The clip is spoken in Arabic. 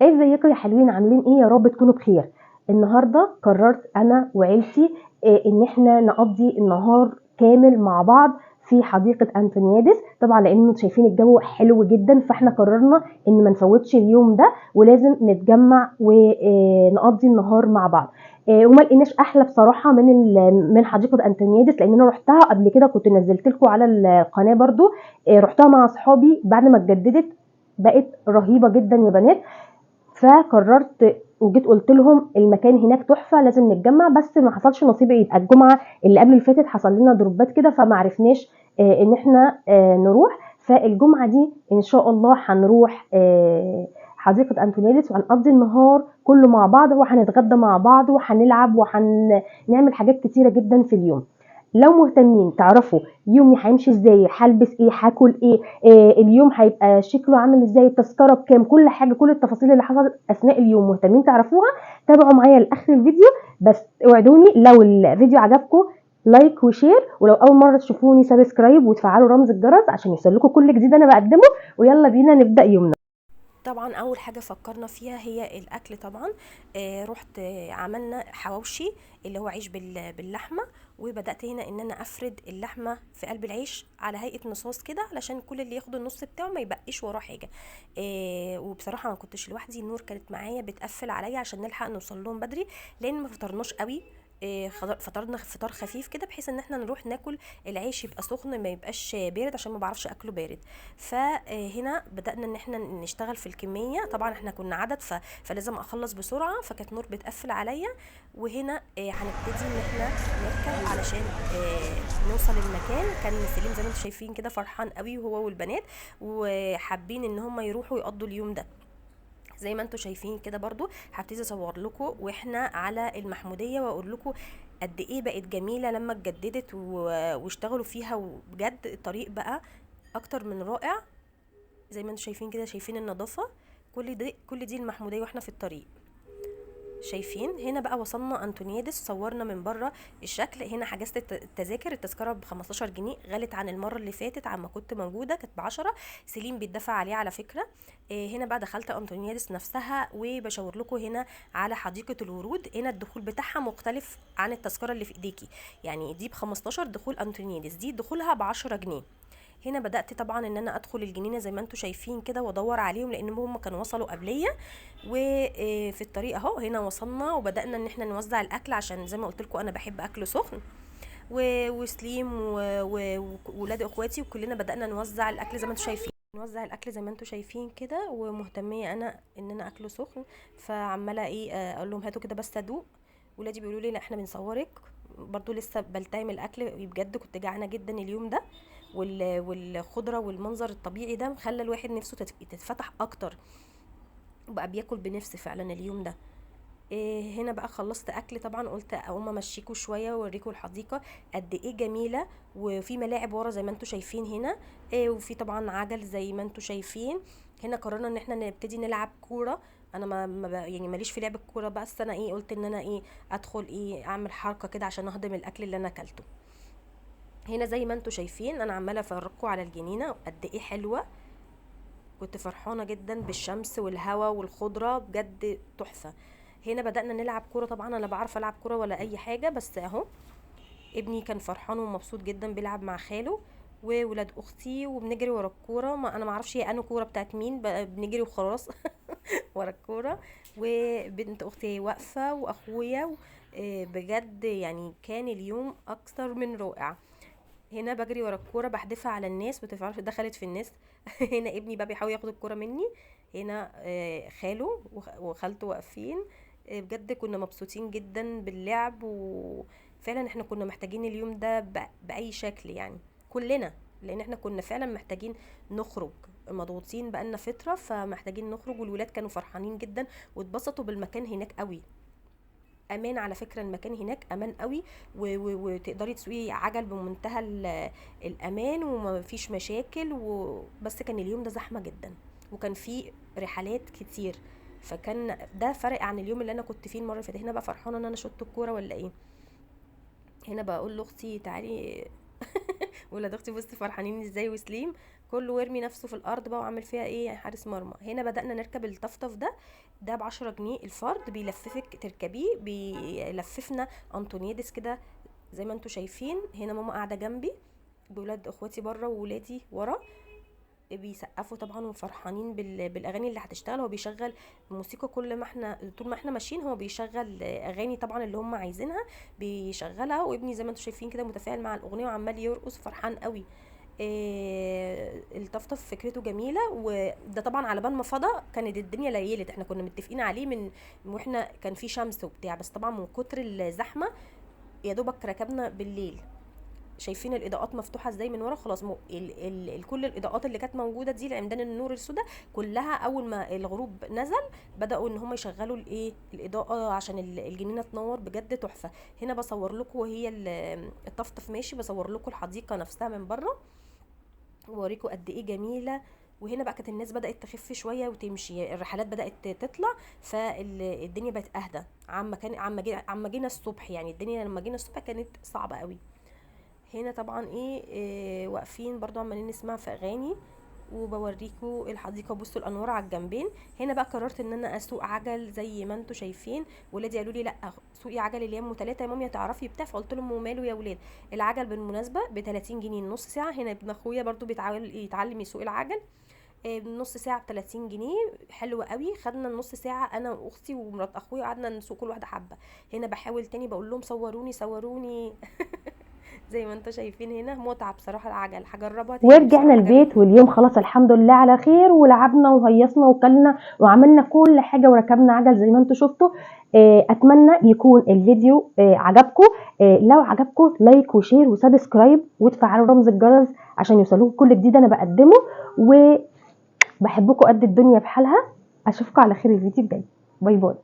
ازيكم يا حلوين، عاملين ايه؟ يا رب تكونوا بخير. النهارده قررت انا وعيلتي ان احنا نقضي النهار كامل مع بعض في حديقة أنتونيادس. طبعا لأنه شايفين الجو حلو جدا، فاحنا قررنا إن ما نفوتش اليوم ده ولازم نتجمع ونقضي النهار مع بعض. وما لقيناش أحلى بصراحة من حديقة أنتونيادس، لأن أنا رحتها قبل كده، كنت نزلت لكم على القناة برضو. رحتها مع أصحابي بعد ما اتجددت، بقت رهيبة جدا يا بنات. فقررت وجيت قلت لهم المكان هناك تحفه، لازم نتجمع. بس ما حصلش نصيب، يبقى الجمعه اللي قبل اللي فاتت حصل لنا دروبات كده، فما عرفناش ان احنا نروح. فالجمعه دي ان شاء الله هنروح حديقه انتونيادس، وهنقضي النهار كله مع بعض، وهنتغدى مع بعض، وهنلعب، وهنعمل حاجات كتيره جدا في اليوم. لو مهتمين تعرفوا يومي هيمشي ازاي، هلبس ايه، هاكل ايه، اليوم هيبقى شكله عامل ازاي، التذكره بكام، كل حاجه، كل التفاصيل اللي حصلت اثناء اليوم مهتمين تعرفوها، تابعوا معايا لاخر الفيديو. بس اوعدوني لو الفيديو عجبكم لايك وشير، ولو اول مره تشوفوني سبسكرايب وتفعلوا رمز الجرس عشان يوصلكم كل جديد انا بقدمه. ويلا بينا نبدا يومنا. طبعا اول حاجه فكرنا فيها هي الاكل طبعا. رحت عملنا حواوشي اللي هو عيش باللحمه. وبدات هنا ان انا افرد اللحمه في قلب العيش على هيئه نصاص كده، علشان كل اللي ياخد النص بتاعه ما يبقيش وراه حاجه. وبصراحه ما كنتش لوحدي، النور كانت معايا بتقفل عليا عشان نلحق نوصل لهم بدري، لان ما فطرناش قوي. فطرنا فطار خفيف كده، بحيث ان احنا نروح ناكل العيش يبقى سخن ما يبقاش بارد، عشان ما بعرفش اكله بارد. فهنا بدأنا ان احنا نشتغل في الكمية. طبعا احنا كنا عدد فلازم اخلص بسرعة، فكانت نور بتقفل عليا. وهنا هنبتدي ان احنا نركب علشان نوصل المكان. كان سليم زي ما انتم شايفين كده فرحان قوي، وهو والبنات، وحابين ان هم يروحوا يقضوا اليوم ده. زي ما انتم شايفين كده برضو هبتدي اصور لكم واحنا على المحمودية، واقول لكم قد ايه بقت جميلة لما اتجددت واشتغلوا فيها، وبجد الطريق بقى اكتر من رائع. زي ما انتم شايفين كده، شايفين النظافة. كل دي المحمودية واحنا في الطريق. شايفين هنا بقى وصلنا انتونيادس، صورنا من بره الشكل. هنا حجزت التذاكر، التذكره ب 15 جنيه، غلت عن المره اللي فاتت عما كنت موجوده كانت ب10. سليم بيدفع عليه على فكره. هنا بقى دخلت انتونيادس نفسها، وبشاور لكم هنا على حديقه الورود. هنا الدخول بتاعها مختلف عن التذكره اللي في ايديكي، يعني دي ب15 دخول انتونيادس، دي دخولها ب10 جنيه. هنا بدأت طبعا ان انا ادخل الجنينة زي ما انتم شايفين كده، وادور عليهم لان هم كانوا وصلوا قبلية. وفي الطريق اهو هنا وصلنا، وبدأنا ان احنا نوزع الاكل، عشان زي ما قلت لكم انا بحب اكل سخن. وسليم وولاد اخواتي وكلنا بدأنا نوزع الاكل زي ما انتم شايفين. نوزع الاكل زي ما انتم شايفين كده، ومهتميه انا ان انا اكله سخن. فعماله ايه، اقول لهم هاتوا كده بس ادوق. ولادي بيقولوا لي لا احنا بنصورك. برضو لسه بلتعم الاكل، بجد كنت جعانه جدا اليوم ده. والخضره والمنظر الطبيعي ده خلى الواحد نفسه تتفتح اكتر، وبقى بياكل بنفس فعلا اليوم ده. هنا بقى خلصت اكل طبعا، قلت اقوم امشيكوا شويه واوريكم الحديقه قد ايه جميله. وفي ملاعب ورا زي ما انتم شايفين هنا. وفي طبعا عجل زي ما انتم شايفين. هنا قررنا ان احنا نبتدي نلعب كوره. انا يعني ماليش في لعب الكوره، بس انا ايه قلت ان انا ايه ادخل ايه اعمل حركه كده عشان اهضم الاكل اللي انا اكلته. هنا زي ما انتم شايفين انا عماله افرجكم على الجنينه قد ايه حلوه. كنت فرحانه جدا بالشمس والهواء والخضره، بجد تحفه. هنا بدأنا نلعب كوره. طبعا انا بعرف العب كوره ولا اي حاجه، بس اهو ابني كان فرحان ومبسوط جدا بيلعب مع خاله وولاد اختي، وبنجري ورا الكوره. ما انا معرفش هي انو كوره بتاعت مين، بنجري وخلاص ورا الكوره. وبنت اختي واقفه واخويا. بجد يعني كان اليوم اكثر من رائع. هنا بجري ورا الكوره بحدفها على الناس، بتعرف دخلت في الناس. هنا ابني بقى بيحاول ياخد الكوره مني. هنا خاله وخالته واقفين. بجد كنا مبسوطين جدا باللعب، وفعلا احنا كنا محتاجين اليوم ده بأي شكل يعني كلنا، لان احنا كنا فعلا محتاجين نخرج، مضغوطين بقالنا فترة فمحتاجين نخرج. والولاد كانوا فرحانين جدا واتبسطوا بالمكان هناك قوي. امان على فكره، المكان هناك امان قوي. وتقدري تسوقي عجل بمنتهى الامان، وما فيش مشاكل. وبس كان اليوم ده زحمه جدا، وكان فيه رحلات كتير، فكان ده فرق عن اليوم اللي انا كنت فيه المره اللي فاتت. هنا بقى فرحانه ان انا شطت الكوره ولا ايه. هنا بقول لاختي تعالي ولاد اختي بصي فرحانين ازاي، وسليم كله ويرمي نفسه في الارض بقى وعامل فيها ايه حارس مرمى. هنا بدأنا نركب الطفطف ده ب10 جنيه الفرد، بيلففك تركبيه، بيلففنا انطونيادس كده زي ما انتوا شايفين. هنا ماما قاعده جنبي بولاد اخواتي بره وولادي ورا، بيسقفوا طبعا وفرحانين بالاغاني اللي هتشتغل. هو بيشغل موسيقى كل ما احنا طول ما احنا ماشيين، هو بيشغل اغاني طبعا اللي هم عايزينها بيشغلها، وابني زي ما انتم شايفين كده متفاعل مع الاغنيه وعمال يرقص فرحان قوي. الطفطف فكرته جميله، وده طبعا على بال ما فضى كانت الدنيا ليلت. احنا كنا متفقين عليه من واحنا كان في شمس وبتاع، بس طبعا من كتر الزحمه يا دوبك ركبنا بالليل. شايفين الاضاءات مفتوحه ازاي من ورا؟ خلاص كل الاضاءات اللي كانت موجوده دي، العمدان النور السوداء كلها اول ما الغروب نزل بداوا ان هم يشغلوا الاضاءه عشان الجنينه تنور بجد تحفه. هنا بصور لكم وهي الطفطف ماشي، بصور لكم الحديقه نفسها من بره ووريكم قد ايه جميله. وهنا بقى كانت الناس بدات تخف شويه وتمشي، الرحلات بدات تطلع، فالدنيا بقت اهدى عما جينا الصبح. يعني الدنيا لما جينا الصبح كانت صعبه قوي. هنا طبعا واقفين برضو عمالين نسمع في اغاني وبوريكم الحديقه. بصوا الانوار على الجنبين. هنا بقى قررت ان انا اسوق عجل زي ما انتم شايفين. ولادي قالوا لي لا سوقي عجل اليوم 3 يا مامي تعرفي بتاع، فقلت لهم وماله يا ولاد. العجل بالمناسبه ب30 جنيه النص ساعه. هنا ابن اخويا برضو بيتعلم يتعلم يسوق العجل نص ساعه ب30 جنيه. حلوه قوي. خدنا النص ساعه انا واختي ومرات اخويا، قعدنا نسوق كل واحده حبه. هنا بحاول تاني بقول لهم صوروني صوروني. زي ما انتوا شايفين هنا متعه بصراحه العجل، هجربها تاني ورجعنا بصراحه البيت واليوم خلاص الحمد لله على خير، ولعبنا وهيصنا وكلنا وعملنا كل حاجه وركبنا عجل زي ما انتوا شفتوا. اتمنى يكون الفيديو عجبكم. لو عجبكم لايك وشير وسبسكرايب وتفعلوا رمز الجرس عشان يوصلوكم كل جديد انا بقدمه. وبحبكم قد الدنيا بحالها. اشوفكم على خير الفيديو الجاي. باي باي.